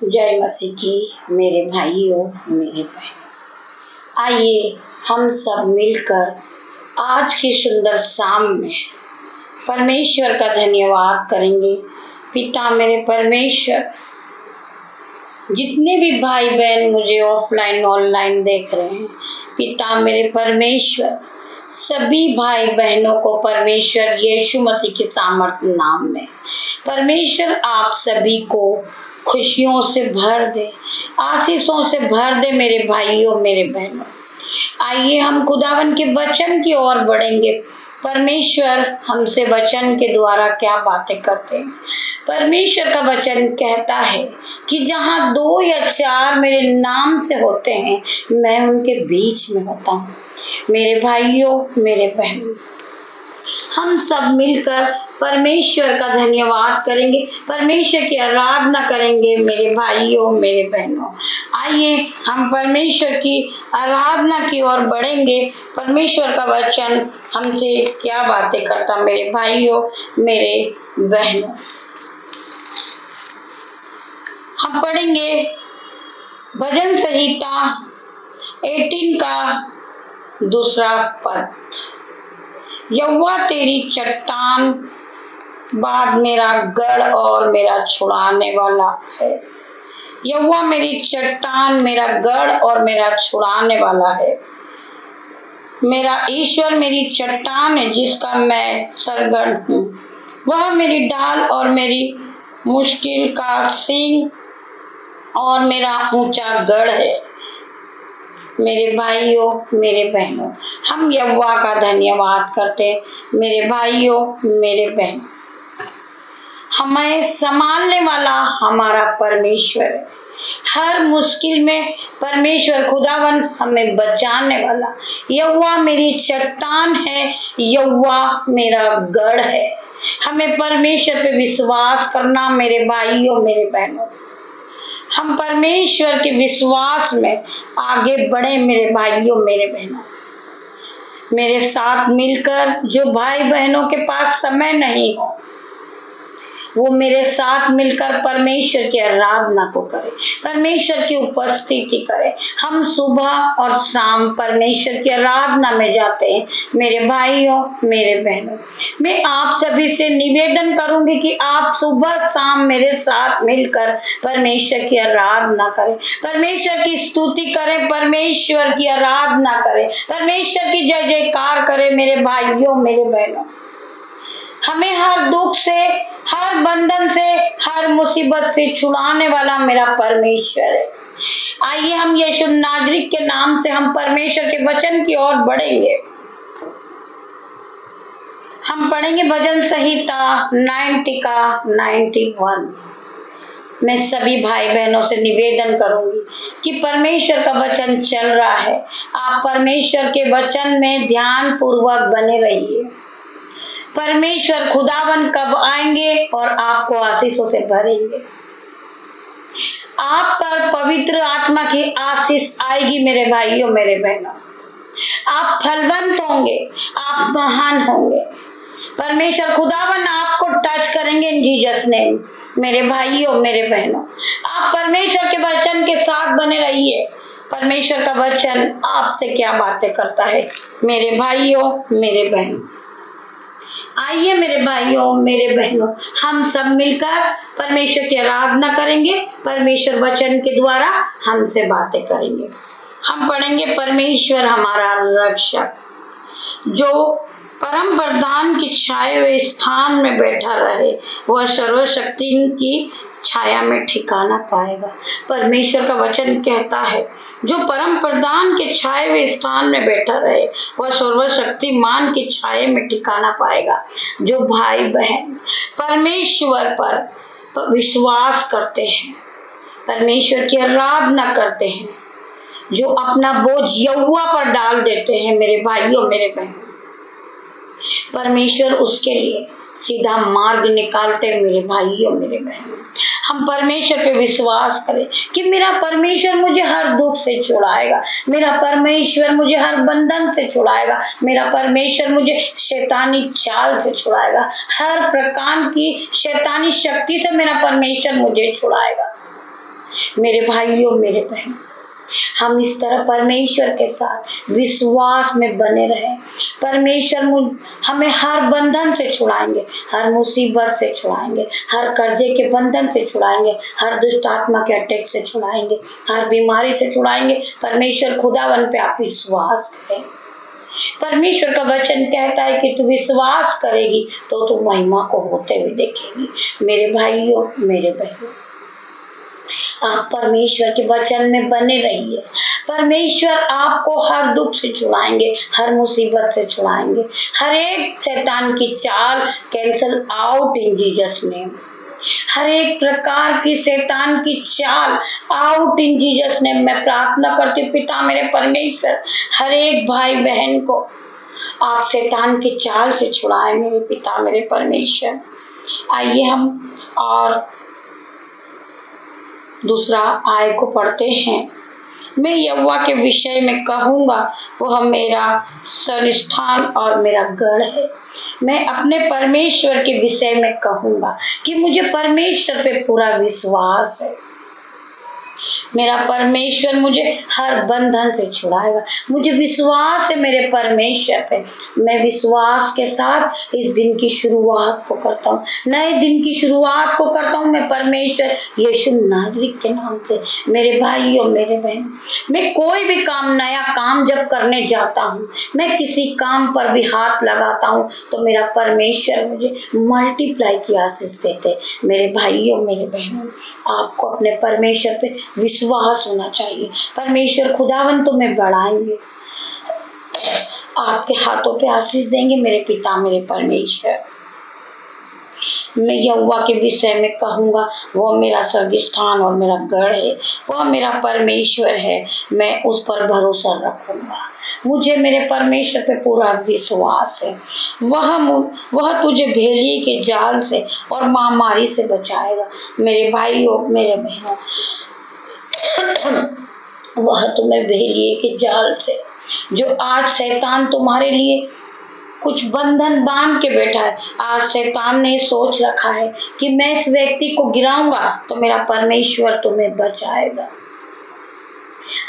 जय मसीह की मेरे भाइयों मेरे बहनों, आइए हम सब मिलकर आज की सुंदर शाम में परमेश्वर का धन्यवाद करेंगे। पिता मेरे परमेश्वर, जितने भी भाई बहन मुझे ऑफलाइन ऑनलाइन देख रहे हैं, पिता मेरे परमेश्वर सभी भाई बहनों को परमेश्वर यीशु मसीह के सामर्थ्य नाम में परमेश्वर आप सभी को खुशियों से भर दे, आशीषों से भर दे। मेरे भाइयों मेरे बहनों, आइए हम खुदावन के वचन की ओर बढ़ेंगे। परमेश्वर हमसे वचन के द्वारा क्या बातें करते हैं। परमेश्वर का वचन कहता है कि जहाँ 2 या 4 मेरे नाम से होते हैं, मैं उनके बीच में होता हूँ। मेरे भाइयों मेरे बहनों, हम सब मिलकर परमेश्वर का धन्यवाद करेंगे, परमेश्वर की आराधना करेंगे। मेरे भाइयों मेरे बहनों, आइए हम परमेश्वर की आराधना की ओर बढ़ेंगे। परमेश्वर का वचन हमसे क्या बातें करता। मेरे भाइयों मेरे बहनों, हम पढ़ेंगे भजन संहिता 18 का 2 पद। यहोवा तेरी चट्टान बाद मेरा गढ़ और मेरा छुड़ाने वाला है। यहोवा मेरी चट्टान, मेरा गढ़ और मेरा छुड़ाने वाला है। मेरा ईश्वर मेरी चट्टान है जिसका मैं सरगढ़ हूँ। वह मेरी ढाल और मेरी मुश्किल का सींग और मेरा ऊंचा गढ़ है। मेरे भाइयों मेरे बहनों, हम यहोवा का धन्यवाद करते हैं। मेरे भाइयों मेरे बहनों, हमें संभालने वाला हमारा परमेश्वर है। हर मुश्किल में परमेश्वर खुदावन हमें बचाने वाला। यहोवा मेरी चट्टान है, यहोवा मेरा गढ़ है। हमें परमेश्वर पे विश्वास करना। मेरे भाइयों मेरे बहनों, हम परमेश्वर के विश्वास में आगे बढ़े। मेरे भाइयों मेरे बहनों, मेरे साथ मिलकर जो भाई बहनों के पास समय नहीं हो, वो मेरे साथ मिलकर परमेश्वर की आराधना को करे, परमेश्वर की उपस्थिति करे। हम सुबह और शाम परमेश्वर की आराधना में जाते हैं। मेरे भाइयों मेरे बहनों, मैं आप सभी से निवेदन करूंगी कि आप सुबह शाम मेरे साथ मिलकर परमेश्वर की आराधना करें, परमेश्वर की स्तुति करें, परमेश्वर की आराधना करें, परमेश्वर की जय जयकार करें। मेरे भाइयों मेरे बहनों, हमें हर दुख से, हर बंधन से, हर मुसीबत से छुड़ाने वाला मेरा परमेश्वर है। आइए हम यीशु नाजरी के नाम से हम परमेश्वर के वचन की ओर बढ़ेंगे। हम पढ़ेंगे भजन संहिता 90 का 91। मैं सभी भाई बहनों से निवेदन करूंगी कि परमेश्वर का वचन चल रहा है, आप परमेश्वर के वचन में ध्यान पूर्वक बने रहिए। परमेश्वर खुदावन कब आएंगे और आपको आशीषों से भरेंगे। आप पर पवित्र आत्मा की आशीष आएगी। मेरे भाइयों मेरे बहनों, आप फलवंत होंगे, आप महान होंगे। परमेश्वर खुदावन आपको टच करेंगे इन जीसस नेम। मेरे भाइयों मेरे बहनों, आप परमेश्वर के वचन के साथ बने रहिए। परमेश्वर का वचन आपसे क्या बातें करता है। मेरे भाइयों मेरे बहनों, आइए मेरे भाइयों मेरे बहनों, हम सब मिलकर परमेश्वर की आराधना करेंगे। परमेश्वर वचन के द्वारा हमसे बातें करेंगे। हम पढ़ेंगे परमेश्वर हमारा रक्षक, जो परम प्रधान की छाए हुए स्थान में बैठा रहे, वह सर्वशक्ति की छाया में ठिकाना पाएगा। परमेश्वर का वचन कहता है, जो परम प्रधान के छाए हुए स्थान में बैठा रहे, वह सर्वशक्तिमान की छाया में ठिकाना पाएगा। जो भाई बहन परमेश्वर पर विश्वास करते हैं, परमेश्वर की आराधना करते हैं, जो अपना बोझ यहोवा पर डाल देते हैं, मेरे भाइयों मेरे बहन, परमेश्वर उसके लिए सीधा मार्ग निकालते हैं। मेरे भाइयों मेरे बहनों, हम परमेश्वर पे विश्वास करें कि मेरा परमेश्वर मुझे हर दुख से छुड़ाएगा, मेरा परमेश्वर मुझे हर बंधन से छुड़ाएगा, मेरा परमेश्वर मुझे शैतानी चाल से छुड़ाएगा, हर प्रकार की शैतानी शक्ति से मेरा परमेश्वर मुझे छुड़ाएगा। मेरे भाइयों मेरे बहनों, हम इस तरह परमेश्वर के साथ विश्वास में बने रहे। परमेश्वर हमें हर बंधन से छुड़ाएंगे, हर मुसीबत से छुड़ाएंगे, हर कर्जे के बंधन से छुड़ाएंगे, हर दुष्ट आत्मा के अटैक से छुड़ाएंगे, हर बीमारी से छुड़ाएंगे। परमेश्वर खुदावन पे आप विश्वास करें। परमेश्वर का वचन कहता है कि तू विश्वास करेगी तो तू महिमा को होते हुए देखेगी। मेरे भाइयों मेरे बहनों, आप परमेश्वर के वचन में बने रहिए। परमेश्वर आपको हर दुख से छुड़ाएंगे, हर मुसीबत से छुड़ाएंगे। हर एक शैतान की चाल cancel out in Jesus name. हर एक प्रकार की शैतान की चाल आउट इन जीसस नेम। मैं प्रार्थना करती हूँ पिता मेरे परमेश्वर, हर एक भाई बहन को आप शैतान की चाल से छुड़ाए मेरे पिता मेरे परमेश्वर। आइए हम और दूसरा आय को पढ़ते हैं। मैं यहोवा के विषय में कहूंगा, वह मेरा संस्थान और मेरा गढ़ है। मैं अपने परमेश्वर के विषय में कहूंगा कि मुझे परमेश्वर पे पूरा विश्वास है। मेरा परमेश्वर मुझे हर बंधन से छुड़ाएगा। मुझे विश्वास है मेरे परमेश्वर पे। मैं विश्वास के साथ इस दिन की शुरुआत को करता हूँ, नए दिन की शुरुआत को करता हूँ मैं परमेश्वर यीशु नासरी के नाम से। मेरे भाइयों मेरे बहन, मैं कोई भी काम, नया काम जब करने जाता हूँ, मैं किसी काम पर भी हाथ लगाता हूँ तो मेरा परमेश्वर मुझे मल्टीप्लाई की आशीष देते। मेरे भाइयों मेरे बहनों, आपको अपने परमेश्वर पे विश्वास होना चाहिए। परमेश्वर खुदावन तुम्हें बढ़ाएंगे, आपके हाथों पे आशीष देंगे मेरे पिता मेरे परमेश्वर। मैं यहोवा के विषय में कहूंगा, वह मेरा स्वर्गस्थान और मेरा गढ़ है, वह मेरा परमेश्वर है, मैं उस पर भरोसा रखूंगा। मुझे मेरे परमेश्वर पे पूरा विश्वास है। वह तुझे भेड़िए के जाल से और महामारी से बचाएगा। मेरे भाइयों मेरे बहनों, वह तुम्हें भेड़िए के जाल से, जो आज शैतान तुम्हारे लिए कुछ बंधन बांध के बैठा है, आज शैतान ने सोच रखा है कि मैं इस व्यक्ति को गिराऊंगा तो मेरा परमेश्वर तुम्हें बचाएगा।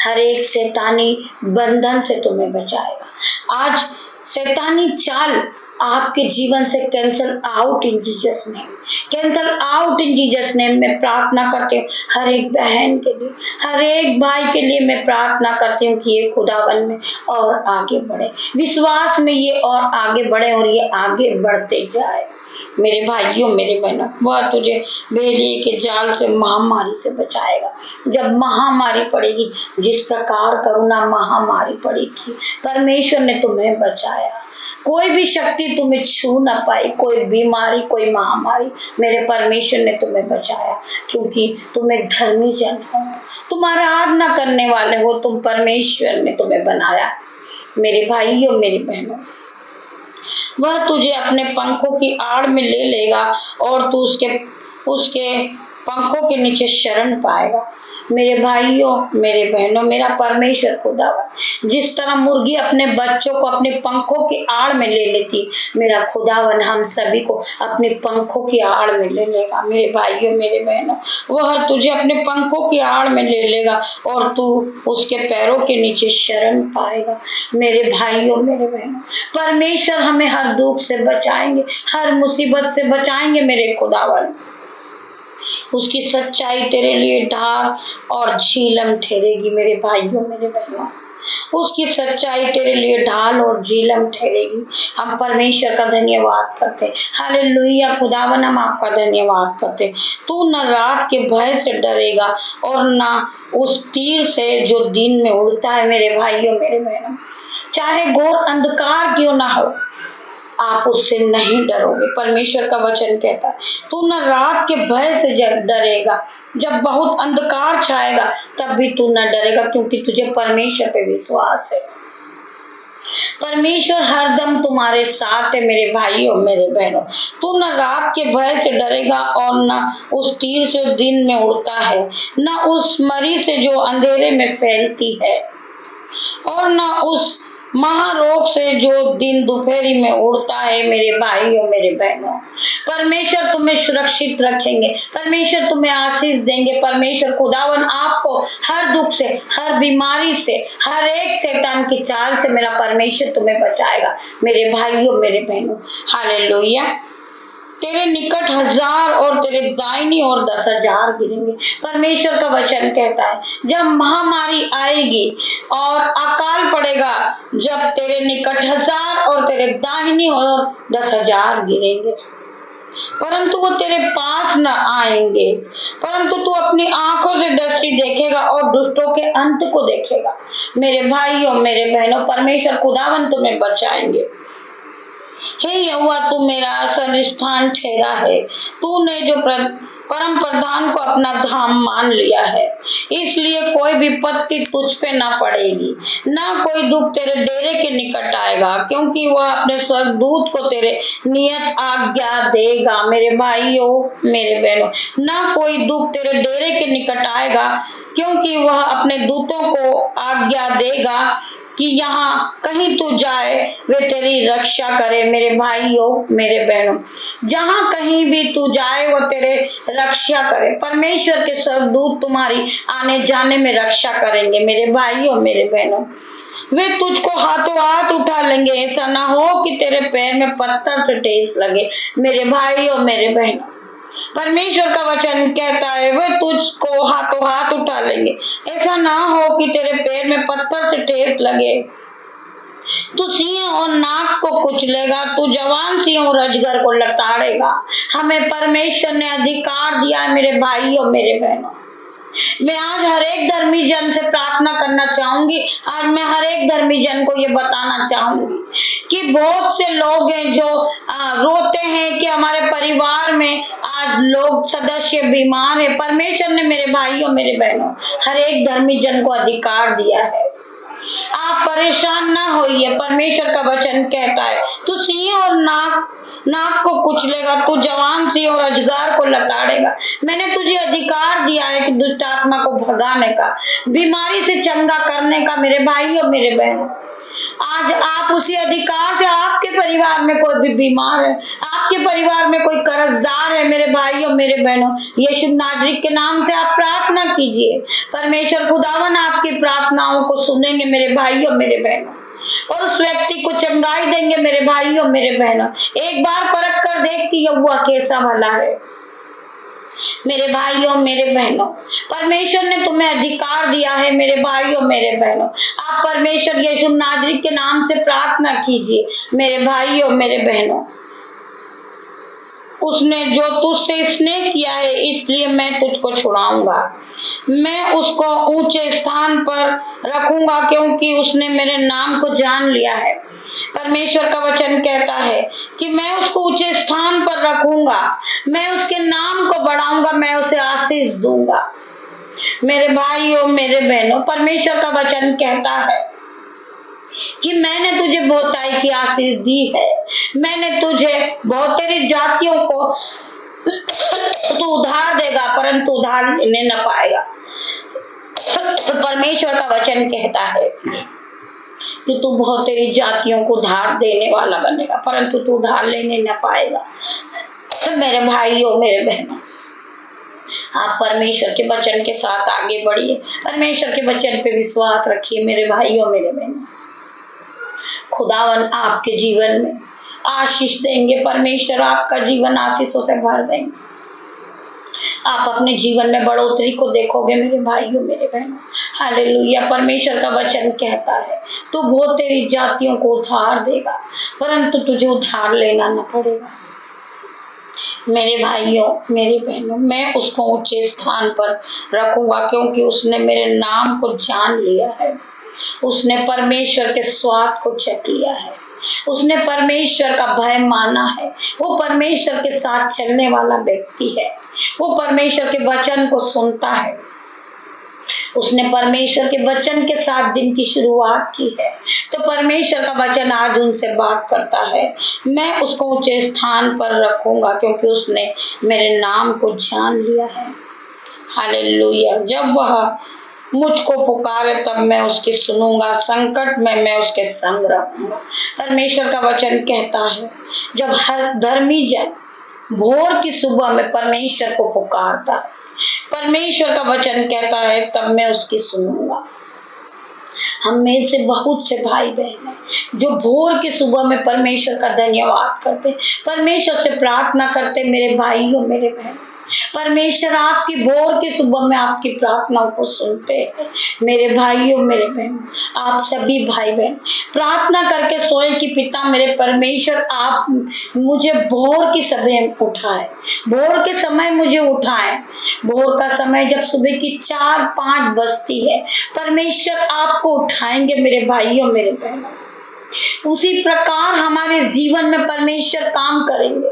हर एक शैतानी बंधन से तुम्हें बचाएगा। आज शैतानी चाल आपके जीवन से cancel out in Jesus name, cancel out in Jesus name. मैं प्रार्थना करती हूँ हर एक बहन के लिए, हर एक भाई के लिए मैं प्रार्थना करती हूँ कि ये खुदावन में और आगे बढ़े, विश्वास में ये और आगे बढ़े और ये आगे बढ़ते जाए। मेरे भाइयों मेरे बहनों, वह तुझे भेड़िए के जाल से महामारी से बचाएगा। जब महामारी पड़ेगी, जिस प्रकार करुणा महामारी पड़ी थी, परमेश्वर ने तुम्हें बचाया। कोई भी शक्ति तुम्हें छू ना पाई, कोई बीमारी कोई महामारी, मेरे परमेश्वर ने तुम्हें बचाया, क्योंकि तुम एक धर्मी जन हो, तुम आराधना करने वाले हो, तुम परमेश्वर ने तुम्हें बनाया। मेरे भाइयों मेरी बहनों, वह तुझे अपने पंखों की आड़ में ले लेगा और तू उसके पंखों के नीचे शरण पाएगा। मेरे भाइयों मेरे बहनों, मेरा परमेश्वर खुदावन जिस तरह मुर्गी अपने बच्चों को अपने पंखों की आड़ में ले लेती, मेरा खुदावन हम सभी को अपने पंखों की आड़ में ले लेगा। मेरे भाइयों मेरे बहनों, वह तुझे अपने पंखों की आड़ में ले लेगा और तू उसके पैरों के नीचे शरण पाएगा। मेरे भाइयों मेरे बहनों, परमेश्वर हमें हर दुख से बचाएंगे, हर मुसीबत से बचाएंगे। मेरे खुदावन, उसकी सच्चाई तेरे लिए ढाल और झीलम ठहरेगी। मेरे भाइयों मेरे बहनों, उसकी सच्चाई तेरे लिए ढाल और झीलम ठहरेगी। हम परमेश्वर का धन्यवाद करते, हालेलुया। खुदावन हम आपका धन्यवाद करते। तू न रात के भय से डरेगा और न उस तीर से जो दिन में उड़ता है। मेरे भाइयों मेरे बहनों, चाहे घोर अंधकार क्यों ना हो, आप उससे नहीं डरोगे। परमेश्वर का वचन कहता है तू न रात के भय से डरेगा, जब बहुत अंधकार छाएगा तब भी तू न डरेगा, क्योंकि तुझे परमेश्वर पे विश्वास है। परमेश्वर हरदम तुम्हारे साथ है। मेरे भाइयों मेरे बहनों, तू न रात के भय से डरेगा और न उस तीर से दिन में उड़ता है, न उस मरी से जो अंधेरे में फैलती है, और न उस महारोग से जो दिन दोपहरी में उड़ता है मेरे भाइयों मेरे बहनों, परमेश्वर तुम्हें सुरक्षित रखेंगे, परमेश्वर तुम्हें आशीष देंगे। परमेश्वर खुदावन आपको हर दुख से, हर बीमारी से, हर एक शैतान की चाल से मेरा परमेश्वर तुम्हें बचाएगा मेरे भाइयों मेरे बहनों। हालेलुया। तेरे निकट 1000 और तेरे दाहिनी ओर 10,000 गिरेंगे। परमेश्वर का वचन कहता है जब महामारी आएगी और अकाल पड़ेगा, जब तेरे निकट 1000 और तेरे दाहिनी ओर 10,000 गिरेंगे, परंतु वो तेरे पास न आएंगे। परंतु तू अपनी आंखों से दृष्टि देखेगा और दुष्टों के अंत को देखेगा। मेरे भाइयों मेरे बहनों, परमेश्वर खुदावन तुम्हें बचाएंगे। हे यहोवा, तू मेरा आसन स्थान ठहरा है। तूने जो परम प्रधान को अपना धाम मान लिया है, इसलिए कोई विपत्ति तुझ पे ना पड़ेगी, ना कोई दुख तेरे डेरे के निकट आएगा, क्योंकि वह अपने स्वर्गदूत को तेरे नियत आज्ञा देगा। मेरे भाइयों मेरे बहनों, ना कोई दुख तेरे डेरे के निकट आएगा, क्योंकि वह अपने दूतों को आज्ञा देगा कि यहाँ कहीं तू जाए वे तेरी रक्षा करे। मेरे भाइयों मेरे बहनों, जहाँ कहीं भी तू जाए वो तेरे रक्षा करे। परमेश्वर के स्वर्गदूत तुम्हारी आने जाने में रक्षा करेंगे। मेरे भाइयों मेरे बहनों, वे तुझको हाथों हाथ उठा लेंगे, ऐसा ना हो कि तेरे पैर में पत्थर से ठेस लगे। मेरे भाइयों मेरे बहनों, परमेश्वर का वचन कहता है वे तुझको हाथों हाथ उठा लेंगे, ऐसा ना हो कि तेरे पैर में पत्थर से ठेस लगे। तू सिंह और नाग को कुचलेगा, तू जवान सिंह और अजगर को लताड़ेगा। हमें परमेश्वर ने अधिकार दिया है मेरे भाइयों मेरे बहनों। मैं आज हर एक धर्मी जन से प्रार्थना करना चाहूंगी, आज मैं हर एक धर्मी जन को ये बताना चाहूंगी कि बहुत से लोग हैं जो रोते हैं कि हमारे परिवार में आज लोग सदस्य बीमार है। परमेश्वर ने मेरे भाइयों मेरे बहनों हर एक धर्मी जन को अधिकार दिया है। आप परेशान ना होइए, परमेश्वर का वचन कहता है तू सिंह और नाग को कुचलेगा, तू जवान सिंह और अजगर को लताड़ेगा। मैंने तुझे अधिकार दिया है कि दुष्ट आत्मा को भगाने का, बीमारी से चंगा करने का। मेरे भाइयों मेरे बहनों, आज आप उसी अधिकार से, आपके परिवार में कोई भी बीमार है, आपके परिवार में कोई कर्जदार है, मेरे भाइयों मेरे बहनों, यीशु नाजरीत के नाम से आप प्रार्थना कीजिए। परमेश्वर खुदावन आपकी प्रार्थनाओं को सुनेंगे मेरे भाइयों मेरे बहनों, और उस व्यक्ति को चंगाई देंगे। मेरे भाइयों मेरे बहनों, एक बार परख कर देख कि यहोवा कैसा भला है। मेरे भाइयों मेरे बहनों, परमेश्वर ने तुम्हें अधिकार दिया है। मेरे भाइयों मेरे बहनों, आप परमेश्वर यीशु नाजरीत के नाम से प्रार्थना कीजिए। मेरे भाइयों मेरे बहनों, उसने जो तुझसे स्नेह किया है इसलिए मैं तुझको छुड़ाऊंगा, मैं उसको ऊंचे स्थान पर रखूंगा, क्योंकि उसने मेरे नाम को जान लिया है। परमेश्वर का वचन कहता है कि मैं उसको ऊंचे स्थान पर रखूंगा, मैं उसके नाम को बढ़ाऊंगा, मैं उसे आशीष दूंगा। मेरे भाइयों मेरे बहनों, परमेश्वर का वचन कहता है कि मैंने तुझे बहुताई की आशीष दी है, मैंने तुझे बहुतेरी जातियों को तू उधार देगा, परंतु उधार लेने न पाएगा। परमेश्वर का वचन कहता है कि तू बहुतेरी जातियों को उधार देने वाला बनेगा, परंतु तू उधार लेने न पाएगा। मेरे भाइयों मेरे बहनों, आप परमेश्वर के वचन के साथ आगे बढ़िए, परमेश्वर के वचन पे विश्वास रखिए। मेरे भाइयों मेरे बहनों, खुदावन आपके जीवन में आशीष देंगे, परमेश्वर आपका जीवन आशीषों से भर देंगे। आप अपने जीवन में बढ़ोतरी को देखोगे मेरे भाइयों मेरे बहनों। हालेलुया। परमेश्वर का वचन कहता है तू बहुत तेरी जातियों को उधार देगा, परंतु तुझे उधार लेना न पड़ेगा। मेरे भाइयों मेरे बहनों, मैं उसको ऊंचे स्थान पर रखूंगा, क्योंकि उसने मेरे नाम को जान लिया है, उसने परमेश्वर के स्वाद को चख लिया है, उसने परमेश्वर का भय माना है, वो परमेश्वर के साथ चलने वाला व्यक्ति है, वो परमेश्वर के वचन को सुनता है, उसने परमेश्वर के वचन के साथ दिन की शुरुआत की है। तो परमेश्वर का वचन आज उनसे बात करता है, मैं उसको ऊंचे स्थान पर रखूंगा, क्योंकि उसने मेरे नाम को जान लिया है। हालेलुया। जब वह मुझको पुकारे तब मैं उसकी सुनूंगा, संकट में मैं उसके संग रहूंगा। परमेश्वर का वचन कहता है जब हर धर्मी जन भोर की सुबह में परमेश्वर को पुकारता है, परमेश्वर का वचन कहता है तब मैं उसकी सुनूंगा। हम में से बहुत से भाई बहन हैं जो भोर की सुबह में परमेश्वर का धन्यवाद करते, परमेश्वर से प्रार्थना करते। मेरे भाइयों मेरे बहन, परमेश्वर आपकी भोर की सुबह में आपकी प्रार्थनाओं को सुनते हैं। मेरे भाइयों मेरे बहन, आप सभी भाई बहन प्रार्थना करके सोए कि पिता मेरे परमेश्वर आप मुझे भोर की समय उठाए, भोर के समय मुझे उठाए। भोर का समय जब सुबह की 4-5 बजती है, परमेश्वर आपको उठाएंगे मेरे भाइयों मेरे बहनों। उसी प्रकार हमारे जीवन में परमेश्वर काम करेंगे।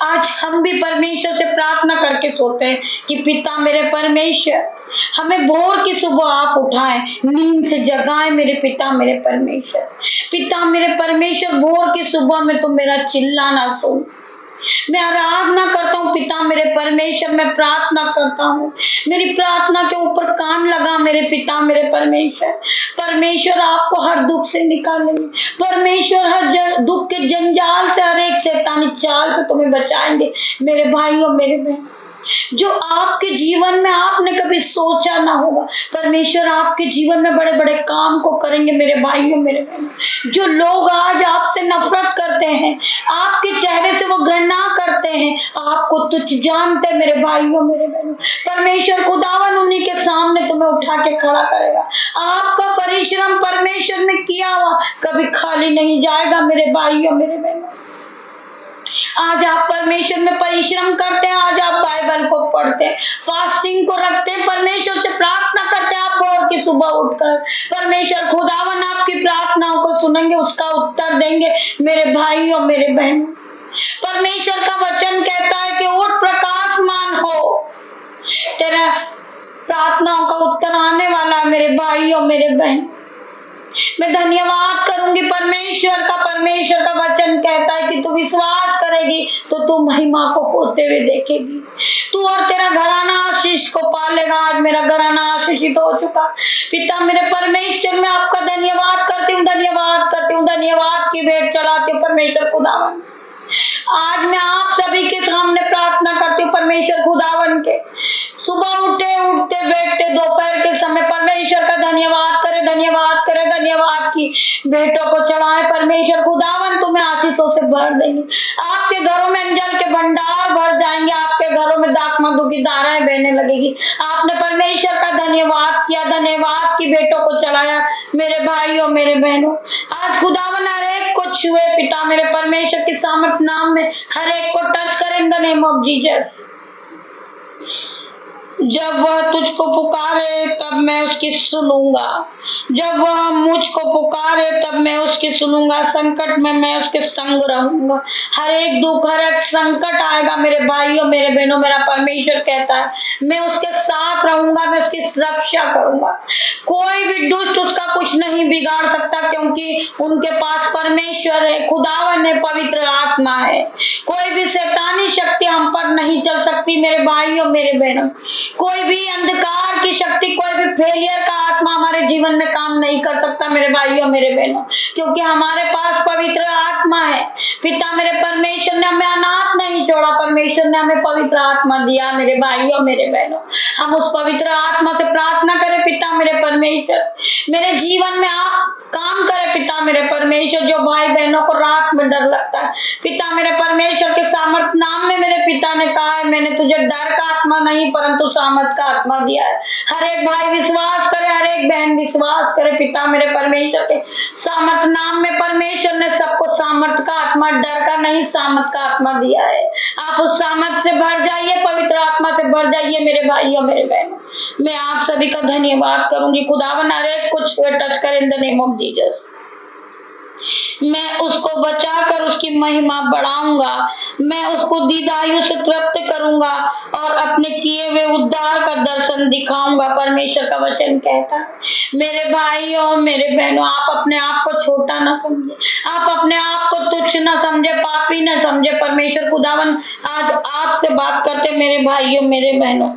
आज हम भी परमेश्वर से प्रार्थना करके सोते हैं कि पिता मेरे परमेश्वर हमें भोर की सुबह आप उठाएं, नींद से जगाएं मेरे पिता मेरे परमेश्वर। पिता मेरे परमेश्वर भोर की सुबह में तुम मेरा चिल्लाना सुन। मैं आराधना करता हूँ पिता मेरे परमेश्वर, मैं प्रार्थना करता हूँ, मेरी प्रार्थना के ऊपर कान लगा मेरे पिता मेरे परमेश्वर। परमेश्वर आपको हर दुख से निकालेंगे, परमेश्वर हर दुख के जंजाल से, हर एक शैतानी चाल से तुम्हें बचाएंगे मेरे भाइयों मेरे बहन। जो आपके जीवन में आपने कभी सोचा ना होगा, परमेश्वर आपके जीवन में बड़े बड़े काम को करेंगे मेरे भाइयों मेरे बहनों। जो लोग आज आपसे नफरत करते हैं, आपके चेहरे से वो घृणा करते हैं, आपको तुच्छ जानते मेरे भाइयों मेरे बहनों, परमेश्वर खुदावन उन्हीं के सामने तुम्हें उठा के खड़ा करेगा। आपका परिश्रम परमेश्वर ने किया हुआ कभी खाली नहीं जाएगा मेरे भाइयों मेरे बहनों। आज आप परमेश्वर में परिश्रम करते हैं, आज आप बाइबल को पढ़ते हैं, फास्टिंग को रखते हैं, परमेश्वर से प्रार्थना करते हैं। आप भोर की सुबह उठकर परमेश्वर खुदावन आपकी प्रार्थनाओं को सुनेंगे, उसका उत्तर देंगे मेरे भाइयों मेरे बहन। परमेश्वर का वचन कहता है कि उठ प्रकाशमान हो, तेरा प्रार्थनाओं का उत्तर आने वाला है मेरे भाइयों मेरे बहन। मैं धन्यवाद करूंगी परमेश्वर का। परमेश्वर का वचन कहता है कि तू विश्वास करेगी तो तू महिमा को होते हुए देखेगी, तू और तेरा घराना आशीष को पालेगा। आज मेरा घराना आशीषित हो चुका। पिता मेरे परमेश्वर, मैं आपका धन्यवाद करती हूँ, धन्यवाद करती हूँ, धन्यवाद की भेंट चढ़ाती हूँ परमेश्वर खुदावन। आज मैं आप सभी के सामने प्रार्थना करती हूँ परमेश्वर खुदावन के, सुबह उठते उठते बैठते दोपहर के समय परमेश्वर का धन्यवाद करे, धन्यवाद करे, धन्यवाद की भेंटों को चढ़ाए। परमेश्वर खुदावन तुम्हें आशीषों से भर देंगे, आपके घरों में अंजल के भंडार भर जाएंगे, आपके घरों में दाख मधु की धाराएं बहने लगेगी। आपने परमेश्वर का धन्यवाद किया, धन्यवाद की भेंटों को चढ़ाया मेरे भाइयों मेरे बहनों। आज खुदावन हर एक को छुए पिता मेरे परमेश्वर की सामर्थ नाम में, हर एक को टच करें इन द नेम ऑफ जीसस। जब वह तुझको पुकारे तब मैं उसकी सुनूंगा, जब वह मुझको पुकारे तब मैं उसकी सुनूंगा, संकट में मैं उसके संग रहूंगा। हर एक दुख हर एक संकट आएगा मेरे भाइयों मेरे बहनों, मेरा परमेश्वर कहता है मैं उसके साथ रहूंगा, मैं उसकी रक्षा करूंगा। कोई भी दुष्ट उसका कुछ नहीं बिगाड़ सकता, क्योंकि उनके पास परमेश्वर है, खुदावन है, पवित्र आत्मा है। कोई भी शैतानी शक्ति हम पर नहीं चल सकती मेरे भाइयों मेरे बहनों। कोई भी अंधकार की शक्ति, कोई भी फेलियर का आत्मा हमारे जीवन में काम नहीं कर सकता मेरे भाइयों मेरे बहनों, क्योंकि हमारे पास पवित्र आत्मा है। पिता मेरे परमेश्वर ने हमें अनाथ नहीं छोड़ा, परमेश्वर ने हमें पवित्र आत्मा दिया मेरे भाइयों मेरे बहनों। हम उस पवित्र आत्मा से प्रार्थना करें, पिता मेरे परमेश्वर मेरे जीवन में आप काम करे पिता मेरे परमेश्वर। जो भाई बहनों को रात में डर लगता है, पिता मेरे परमेश्वर के सामर्थ नाम में मेरे पिता ने कहा है मैंने तुझे डर का आत्मा नहीं परंतु सामर्थ का आत्मा दिया है। हर एक भाई विश्वास करे, हर एक बहन विश्वास करे पिता मेरे परमेश्वर के सामर्थ नाम में परमेश्वर ने सबको सामर्थ का आत्मा, डर का नहीं सामर्थ का आत्मा दिया है। आप उस सामर्थ से भर जाइए, पवित्र आत्मा से भर जाइए मेरे भाइयों मेरे बहनों। मैं आप सभी का धन्यवाद करूंगी। खुदावन हर एक को छुए, टच करे इन द नेम ऑफ जीसस। मैं उसको बचाकर उसकी महिमा बढ़ाऊंगा, मैं उसको दीर्घायु से तृप्त करूंगा और अपने किए हुए उद्धार का दर्शन दिखाऊंगा। परमेश्वर का वचन कहता है मेरे भाइयों मेरे बहनों, आप अपने आप को छोटा ना समझे, आप अपने आप को तुच्छ ना समझे, पापी ना समझे। परमेश्वर खुदावन आज आपसे बात करते मेरे भाइयों मेरे बहनों।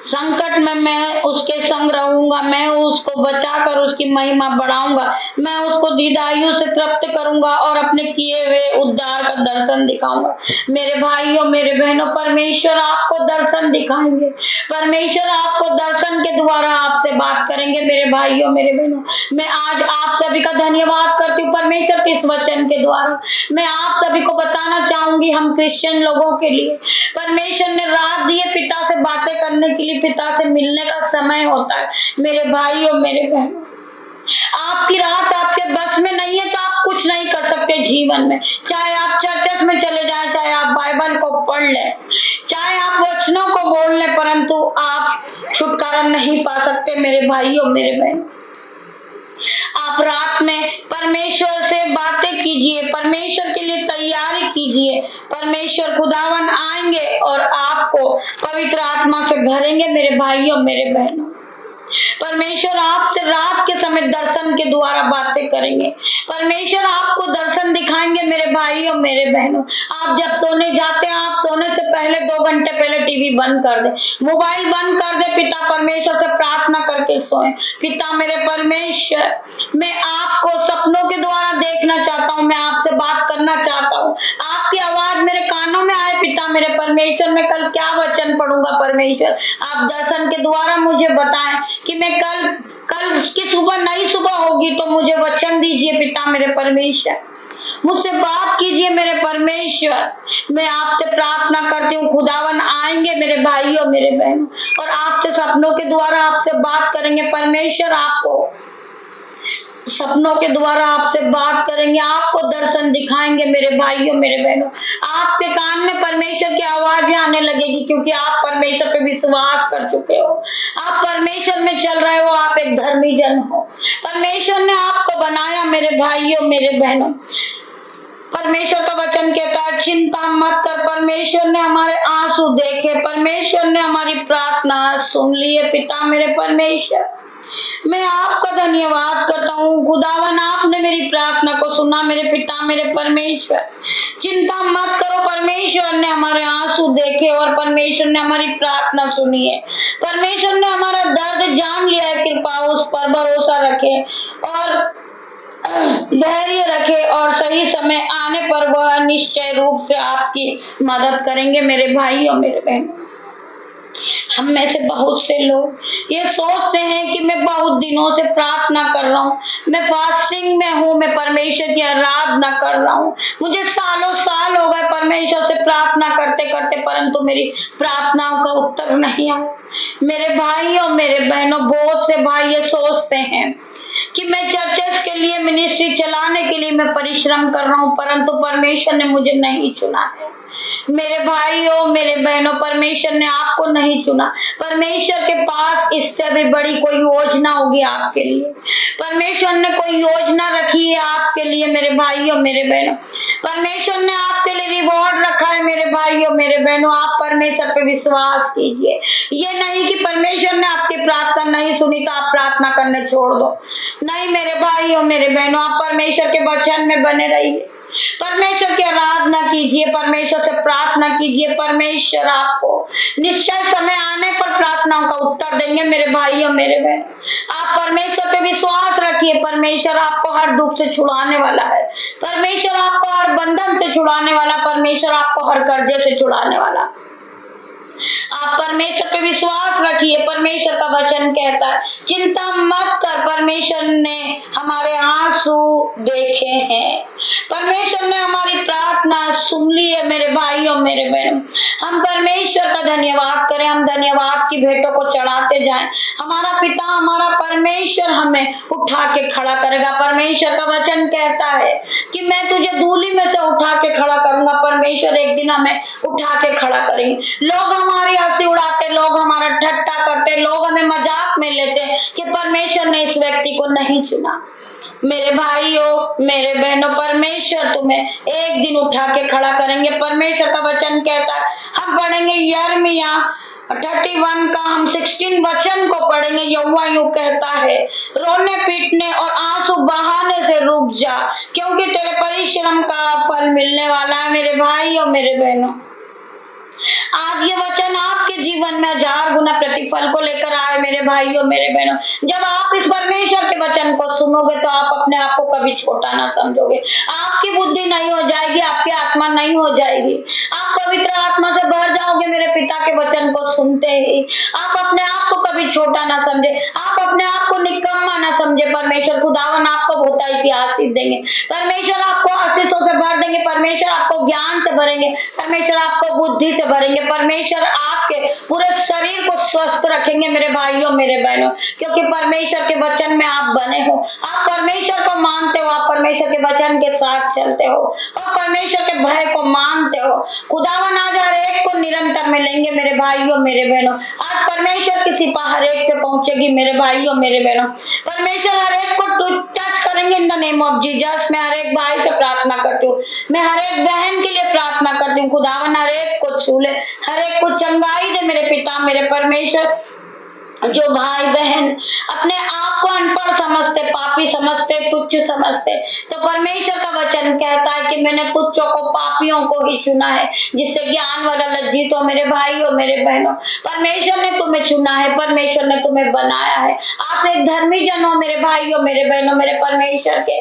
संकट में मैं उसके संग रहूंगा, मैं उसको बचाकर उसकी महिमा बढ़ाऊंगा, मैं उसको दीर्घायु से तृप्त करूंगा और अपने किए हुए उद्धार का दर्शन दिखाऊंगा। मेरे भाइयों मेरे बहनों, परमेश्वर आपको दर्शन दिखाएंगे, परमेश्वर आपको दर्शन के द्वारा आपसे बात करेंगे। मेरे भाइयों मेरे बहनों, मैं आज आप सभी का धन्यवाद करती हूँ परमेश्वर के इस वचन के द्वारा। मैं आप सभी को बताना चाहूंगी, हम क्रिश्चियन लोगों के लिए परमेश्वर ने रात दी है पिता से बातें करने के लिए, पिता से मिलने का समय होता है। मेरे भाइयों मेरे बहनों, आपकी रात आपके बस में नहीं है तो आप कुछ नहीं कर सकते जीवन में। चाहे आप चर्चेस में चले जाएं, चाहे आप बाइबल को पढ़ लें, चाहे आप वचनों को बोल लें, परंतु आप छुटकारा नहीं पा सकते। मेरे भाइयों मेरे बहनों, आप रात में परमेश्वर से बातें कीजिए, परमेश्वर के लिए तैयारी कीजिए। परमेश्वर खुदावन आएंगे और आपको पवित्र आत्मा से भरेंगे। मेरे भाइयों मेरे बहनों, परमेश्वर आपसे रात के समय दर्शन के द्वारा बातें करेंगे, परमेश्वर आपको दर्शन दिखाएंगे। मेरे भाइयों मेरे बहनों, आप जब सोने जाते हैं, आप सोने से पहले 2 घंटे पहले टीवी बंद कर दे, मोबाइल बंद कर दे, पिता परमेश्वर से प्रार्थना करके सोएं। पिता मेरे परमेश्वर, मैं आपको सपनों के द्वारा देखना चाहता हूँ, मैं आपसे बात करना चाहता हूँ, आपकी आवाज मेरे कानों में आए। पिता मेरे परमेश्वर, मैं कल क्या वचन पढ़ूंगा, परमेश्वर आप दर्शन के द्वारा मुझे बताएं कि मैं कल की सुबह नई सुबह होगी तो मुझे वचन दीजिए। पिता मेरे परमेश्वर, मुझसे बात कीजिए। मेरे परमेश्वर, मैं आपसे प्रार्थना करती हूँ, खुदावन आएंगे मेरे भाइयों मेरे बहनों और आपसे सपनों के द्वारा आपसे बात करेंगे। परमेश्वर आपको सपनों के द्वारा आपसे बात करेंगे, आपको दर्शन दिखाएंगे। मेरे भाइयों मेरे बहनों, आपके कान में परमेश्वर की आवाजें आने लगेगी, क्योंकि आप परमेश्वर पे विश्वास कर चुके हो, आप परमेश्वर में चल रहे हो, आप एक धर्मी जन हो। परमेश्वर ने आपको बनाया। मेरे भाइयों मेरे बहनों, परमेश्वर का वचन कहता है, चिंता मत कर, परमेश्वर ने हमारे आंसू देखे, परमेश्वर ने हमारी प्रार्थना सुन ली है। पिता मेरे परमेश्वर, मैं आपका धन्यवाद करता हूँ खुदावन, आपने मेरी प्रार्थना को सुना। मेरे पिता मेरे परमेश्वर, चिंता मत करो, परमेश्वर ने हमारे आंसू देखे और परमेश्वर ने हमारी प्रार्थना सुनी है। परमेश्वर ने हमारा दर्द जान लिया है। कृपा उस पर भरोसा रखे और धैर्य रखे और सही समय आने पर वह निश्चय रूप से आपकी मदद करेंगे। मेरे भाइयों मेरे बहनों, हम में से बहुत से लोग ये सोचते हैं कि मैं बहुत दिनों से प्रार्थना कर रहा हूँ, मैं फास्टिंग में हूँ, मैं परमेश्वर की आराधना कर रहा हूँ, मुझे सालों साल हो गए परमेश्वर से प्रार्थना करते करते, परंतु मेरी प्रार्थनाओं का उत्तर नहीं आया। मेरे भाइयों मेरे बहनों, बहुत से भाई ये सोचते हैं कि मैं चर्चेस के लिए, मिनिस्ट्री चलाने के लिए मैं परिश्रम कर रहा हूँ, परंतु परमेश्वर ने मुझे नहीं चुना है। मेरे भाइयों मेरे बहनों, परमेश्वर ने आपको नहीं चुना। परमेश्वर के पास इससे भी बड़ी कोई योजना होगी आपके लिए। परमेश्वर ने कोई योजना रखी है आपके लिए। मेरे भाइयों मेरे बहनों, परमेश्वर ने आपके लिए रिवॉर्ड रखा है। मेरे भाइयों मेरे बहनों, आप परमेश्वर पे विश्वास कीजिए। ये नहीं कि परमेश्वर ने आपकी प्रार्थना नहीं सुनी तो आप प्रार्थना करने छोड़ दो। नहीं मेरे भाइयों मेरे बहनों, आप परमेश्वर के वचन में बने रहिए, परमेश्वर की आराधना कीजिए, परमेश्वर से प्रार्थना कीजिए। परमेश्वर आपको निश्चय समय आने पर प्रार्थनाओं का उत्तर देंगे। मेरे भाइयों मेरे बहन, आप परमेश्वर पे विश्वास रखिए। परमेश्वर आपको हर दुख से छुड़ाने वाला है, परमेश्वर आपको हर बंधन से छुड़ाने वाला, परमेश्वर आपको हर कर्जे से छुड़ाने वाला। आप परमेश्वर पे विश्वास रखिए। परमेश्वर का वचन कहता है, चिंता मत कर, परमेश्वर ने हमारे आंसू देखे हैं, परमेश्वर ने हमारी प्रार्थना सुन ली है। मेरे भाइयों मेरे बहनों, हम परमेश्वर का धन्यवाद करें, हम धन्यवाद की भेंटों को चढ़ाते जाएं। हमारा पिता हमारा परमेश्वर हमें उठा के खड़ा करेगा। परमेश्वर का वचन कहता है कि मैं तुझे धूलि में से उठा के खड़ा करूंगा। परमेश्वर एक दिन हमें उठा के खड़ा करेंगे। लोग हमारी हंसी उड़ाते, लोग हमारा ठट्टा करते, लोग हमें मजाक में लेते कि परमेश्वर ने इस व्यक्ति को नहीं चुना। मेरे भाइयों मेरे बहनों, परमेश्वर तुम्हें एक दिन उठा के खड़ा करेंगे। परमेश्वर का वचन कहता है, हम पढ़ेंगे यिर्मयाह 31 का हम 16 वचन को पढ़ेंगे। यहोवा यूं कहता है, रोने पीटने और आंसू बहाने से रुक जा, क्योंकि तेरे परिश्रम का फल मिलने वाला है। मेरे भाइयों मेरे बहनों, आज ये वचन आपके जीवन में 1000 अपना प्रतिफल को लेकर आए मेरे भाइयों मेरे बहनों। जब आप इस परमेश्वर के वचन को सुनोगे तो आप अपने आप को कभी छोटा ना समझोगे। आपकी बुद्धि नहीं हो जाएगी, आपकी आत्मा नहीं हो जाएगी। आप पवित्र आत्मा से भर जाओगे मेरे पिता के वचन को सुनते ही। आप अपने आप को कभी छोटा ना समझे, आप अपने आप को निकम्मा ना समझे। परमेश्वर खुदावन आपको बहुताई की आशीष देंगे, परमेश्वर आपको आशीषों से भर देंगे, परमेश्वर आपको ज्ञान से भरेंगे, परमेश्वर आपको बुद्धि से भरेंगे, परमेश्वर आपके पूरे शरीर को स्वस्थ रखेंगे मेरे भाइयों मेरे बहनों। क्योंकि परमेश्वर के वचन में आप बने हो, आप परमेश्वर को मानते हो, आप परमेश्वर के वचन के साथ चलते हो और परमेश्वर के भय को मानते हो। खुदावन आज हर एक को निरंतर मिलेंगे मेरे भाइयों मेरे बहनों। आज परमेश्वर की सिपा हर एक पे पहुंचेगी मेरे भाइयों मेरे बहनों। परमेश्वर हर एक को टच करेंगे इन द नेम ऑफ जीसस। मैं हर एक भाई से प्रार्थना करती हूँ, मैं हर एक बहन के लिए प्रार्थना करती हूँ। खुदावन हर एक को छू ले, हर एक को चंगाई दे मेरे पिता मेरे परमेश्वर। जो भाई बहन अपने आप को अनपढ़ समझते, पापी समझते, तुच्छ समझते, तो परमेश्वर का वचन कहता है कि मैंने तुच्छों को पापियों को ही चुना है जिससे ज्ञान वाला लज्जित हो मेरे भाइयों मेरे बहनों। परमेश्वर ने तुम्हें चुना है, परमेश्वर ने तुम्हें बनाया है। आप एक धर्मी जन हो मेरे भाइयों मेरे बहनों। मेरे परमेश्वर के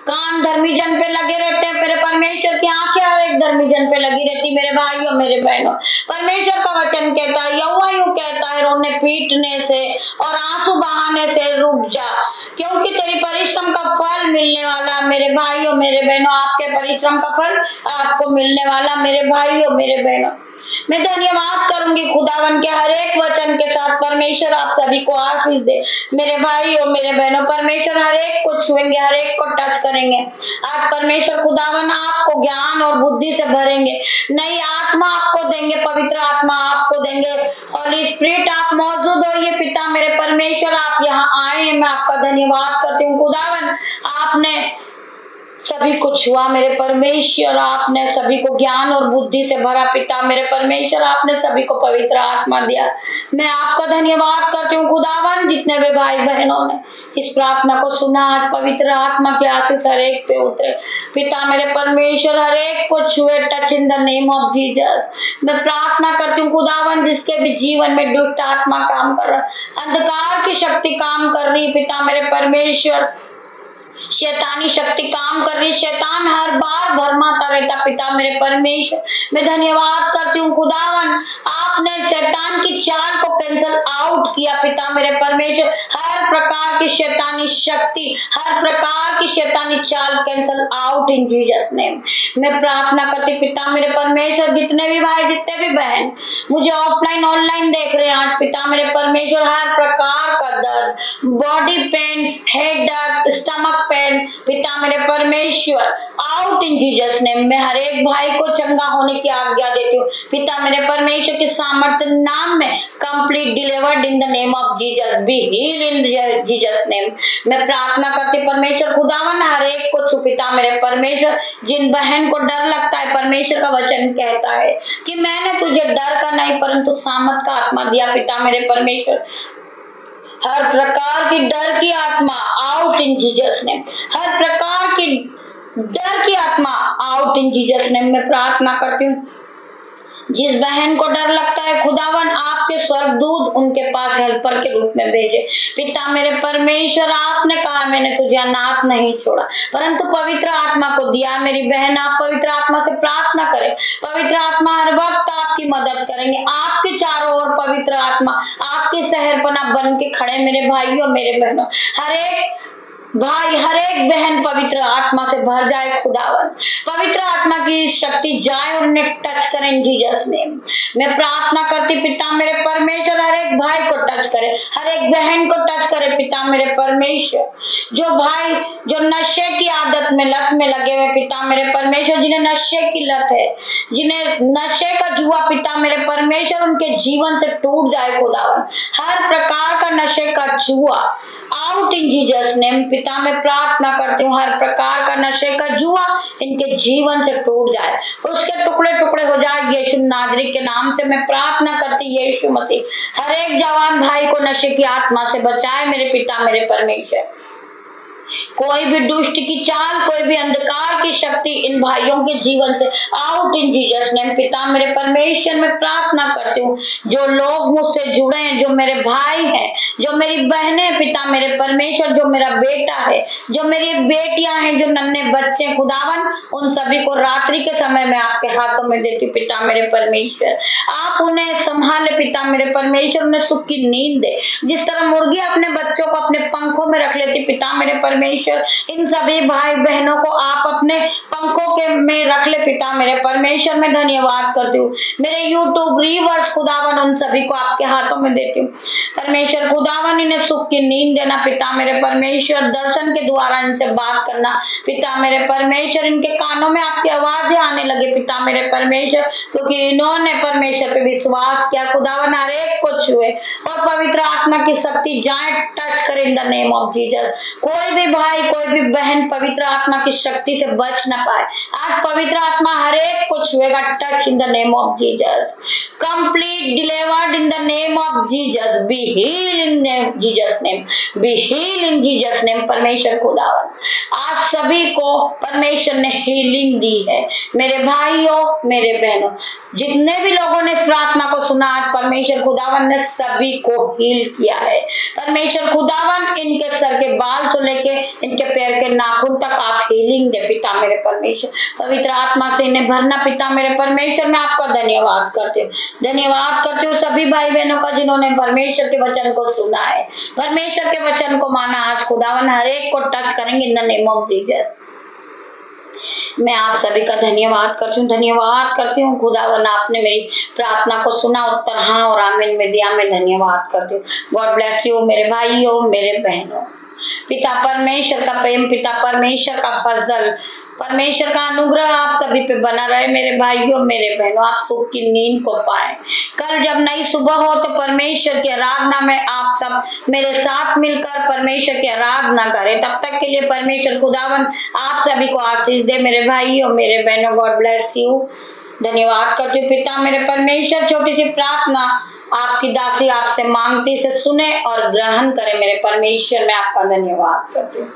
कान धर्मी जन पे लगे रहते हैं, मेरे परमेश्वर की आंखें हर एक धर्मी जन पे लगी रहती मेरे भाइयों मेरे बहनों। परमेश्वर का वचन कहता है, यहोवा यूं कहता है, रोने पीटने से और आंसू बहाने से रुक जा, क्योंकि तेरी परिश्रम का फल मिलने वाला मेरे भाइयों मेरे बहनों। आपके परिश्रम का फल आपको मिलने वाला मेरे भाइयों मेरे बहनों। मैं धन्यवाद करूंगी खुदावन के हर एक वचन के साथ। परमेश्वर आप सभी को आशीष दे मेरे भाइयों मेरे बहनों। परमेश्वर हर एक को छुएंगे, हर एक को टच करेंगे। आज परमेश्वर खुदावन आपको ज्ञान और बुद्धि से भरेंगे, नई आत्मा आपको देंगे, पवित्र आत्मा आपको देंगे। होली स्पिरिट आप मौजूद हो ये पिता मेरे परमेश्वर, आप यहाँ आए हैं, मैं आपका धन्यवाद करती हूँ खुदावन। आपने सभी को छुआ मेरे परमेश्वर, आपने सभी को ज्ञान और बुद्धि से भरा पिता मेरे परमेश्वर, आपने सभी को पवित्र आत्मा दिया। मैं आपका धन्यवाद करती हूँ खुदावन। जितने भी भाई बहनों ने इस प्रार्थना को सुना, आज पवित्र आत्मा की आशीष हर एक पे उतरे पिता मेरे परमेश्वर, हर एक को छुए, touch in the name of Jesus. मैं प्रार्थना करती हूँ खुदावन, जिसके भी जीवन में दुष्ट आत्मा काम कर रहा, अंधकार की शक्ति काम कर रही पिता मेरे परमेश्वर, शैतानी शक्ति काम कर रही, शैतान हर बार भरमाता रहता पिता मेरे परमेश्वर। मैं धन्यवाद करती हूँ खुदावन, आपने शैतान की चाल को कैंसल आउट किया पिता मेरे परमेश्वर। हर प्रकार की शैतानी शक्ति, हर प्रकार की शैतानी चाल cancel out in Jesus name. मैं प्रार्थना करती पिता मेरे परमेश्वर, जितने भी भाई जितने भी बहन मुझे ऑफलाइन ऑनलाइन देख रहे हैं आज पिता मेरे परमेश्वर, हर प्रकार का दर्द, body pain, headache, stomach pain पिता मेरे परमेश्वर आउट इन जीसस नेम। मैं हर एक भाई को चंगा होने की आज्ञा देती हूँ पिता मेरे परमेश्वर के सामर्थ्य नाम में। Complete delivered in the name of Jesus, be heal in Jesus name. मैं प्रार्थना करती परमेश्वर खुदावन, हर एक को छू पिता मेरे परमेश्वर। जिन बहन को डर लगता है, परमेश्वर का वचन कहता है कि मैंने तुझे डर का नहीं परंतु सामर्थ का आत्मा दिया पिता मेरे परमेश्वर। हर प्रकार की डर की आत्मा आउट इन जीसस नेम, हर प्रकार की डर की आत्मा आउट इन जीसस नेम। मैं प्रार्थना करती हूँ, जिस बहन को डर लगता है खुदावन, आपके स्वर्गदूत उनके पास हेल्पर के रूप में भेजे पिता मेरे परमेश्वर। आपने कहा मैंने तुझे अनाथ नहीं छोड़ा परंतु पवित्र आत्मा को दिया। मेरी बहन आप पवित्र आत्मा से प्रार्थना करें, पवित्र आत्मा हर वक्त आपकी मदद करेंगे। आपके चारों ओर पवित्र आत्मा आपके शहरपना बन के खड़े मेरे भाइयों मेरे बहनों। हर एक भाई हर एक बहन पवित्र आत्मा से भर जाए खुदावन, पवित्र आत्मा की शक्ति जाए और उन्हें टच करें जीसस नेम। मैं प्रार्थना करती पिता मेरे परमेश्वर, हर एक भाई को टच करे, हर एक बहन को टच करे पिता मेरे परमेश्वर। जो भाई जो नशे की आदत में लत में लगे हुए पिता मेरे परमेश्वर, जिन्हें नशे की लत है, जिन्हें नशे का जुआ पिता मेरे परमेश्वर, उनके जीवन से टूट जाए खुदावन। हर प्रकार का नशे का जुआ आउट इन जीसस नेम पिता मैं प्रार्थना करती हूँ। हर प्रकार का नशे का जुआ इनके जीवन से टूट जाए, उसके टुकड़े टुकड़े हो जाए यीशु नाजरी के नाम से मैं प्रार्थना करती यीशु मसीह। हर एक जवान भाई को नशे की आत्मा से बचाए मेरे पिता मेरे परमेश्वर। कोई भी दुष्ट की चाल, कोई भी अंधकार की शक्ति इन भाइयों के जीवन से आउट इन जीसस नेम। पिता मेरे परमेश्वर में प्रार्थना करती हूँ, जो लोग मुझसे जुड़े हैं, जो मेरे भाई हैं, जो मेरी बहनें हैं, पिता मेरे परमेश्वर, जो मेरा बेटा है, जो मेरी बेटियां हैं, जो नन्हे बच्चे, खुदावन उन सभी को रात्रि के समय में आपके हाथों में देती हूँ। पिता मेरे परमेश्वर, आप उन्हें संभाले। पिता मेरे परमेश्वर, उन्हें सुख की नींद दे। जिस तरह मुर्गी अपने बच्चों को अपने पंखों में रख लेती, पिता मेरे परमेश्वर इन सभी भाई बहनों को आप अपने पंखों के में रख ले। पिता मेरे परमेश्वर, मैं धन्यवाद करती हूँ। मेरे यूट्यूब रीवर्स खुदावन उन सभी को आपके हाथों में देती हूँ। परमेश्वर खुदावन, इन्हें सुख की नींद देना। पिता मेरे परमेश्वर, दर्शन के द्वारा इनसे बात करना। पिता मेरे परमेश्वर, इनके कानों में आपकी आवाजें आने लगे। पिता मेरे परमेश्वर, क्योंकि इन्होंने परमेश्वर पे विश्वास किया। खुदावन हर एक को छुए और पवित्र आत्मा की शक्ति जाए, टच करे इन द नेम ऑफ जीसस। कोई भी भाई, कोई भी बहन पवित्र आत्मा की शक्ति से बच न पाए। आज पवित्र आत्मा हर एक को छुएगा, touch in the name of Jesus. Complete delivered in the name of Jesus. Be heal in Jesus name, be heal in Jesus name. परमेश्वर खुदावन, आज सभी को परमेश्वर ने हीलिंग दी है। मेरे भाइयों, मेरे बहनों, जितने भी लोगों ने इस प्रार्थना को सुना, आज परमेश्वर खुदावन ने सभी को हील किया है। परमेश्वर खुदावन, इनके सर के बाल से लेके इनके पैर के नाखून तक आप हीलिंग दे। पिता मेरे परमेश्वर, पवित्र आत्मा से इन्हें भरना। पिता मेरे परमेश्वर, मैं आपका धन्यवाद करती हूँ। धन्यवाद करती हूँ सभी भाई बहनों का जिन्होंने परमेश्वर के वचन को सुना है, परमेश्वर के वचन को माना। आज खुदावन हर एक को टच करेंगे इन द नेम ऑफ जीसस। मैं आप सभी का धन्यवाद करती हूँ, धन्यवाद करती हूँ। खुदावन, आपने मेरी प्रार्थना को सुना, उत्तर हाँ और आमीन में दिया। मैं धन्यवाद करती हूँ। गॉड ब्लेस यू मेरे भाइयों, मेरे बहनों। पिता परमेश्वर का प्रेम, पिता परमेश्वर का फजल, परमेश्वर का अनुग्रह आप सभी पे बना रहे। मेरे भाइयों, मेरे बहनों, आप सुख की नींद को पाए। कल जब नई सुबह हो तो परमेश्वर की आराधना में आप सब मेरे साथ मिलकर परमेश्वर की आराधना करें। तब तक के लिए परमेश्वर खुदावन आप सभी को आशीष दे। मेरे भाइयों, मेरे बहनों, गॉड ब्लेस यू। धन्यवाद करती हूँ पिता मेरे परमेश्वर। छोटी सी प्रार्थना आपकी दासी आपसे मांगती से सुने और ग्रहण करे। मेरे परमेश्वर, मैं आपका धन्यवाद करती हूँ।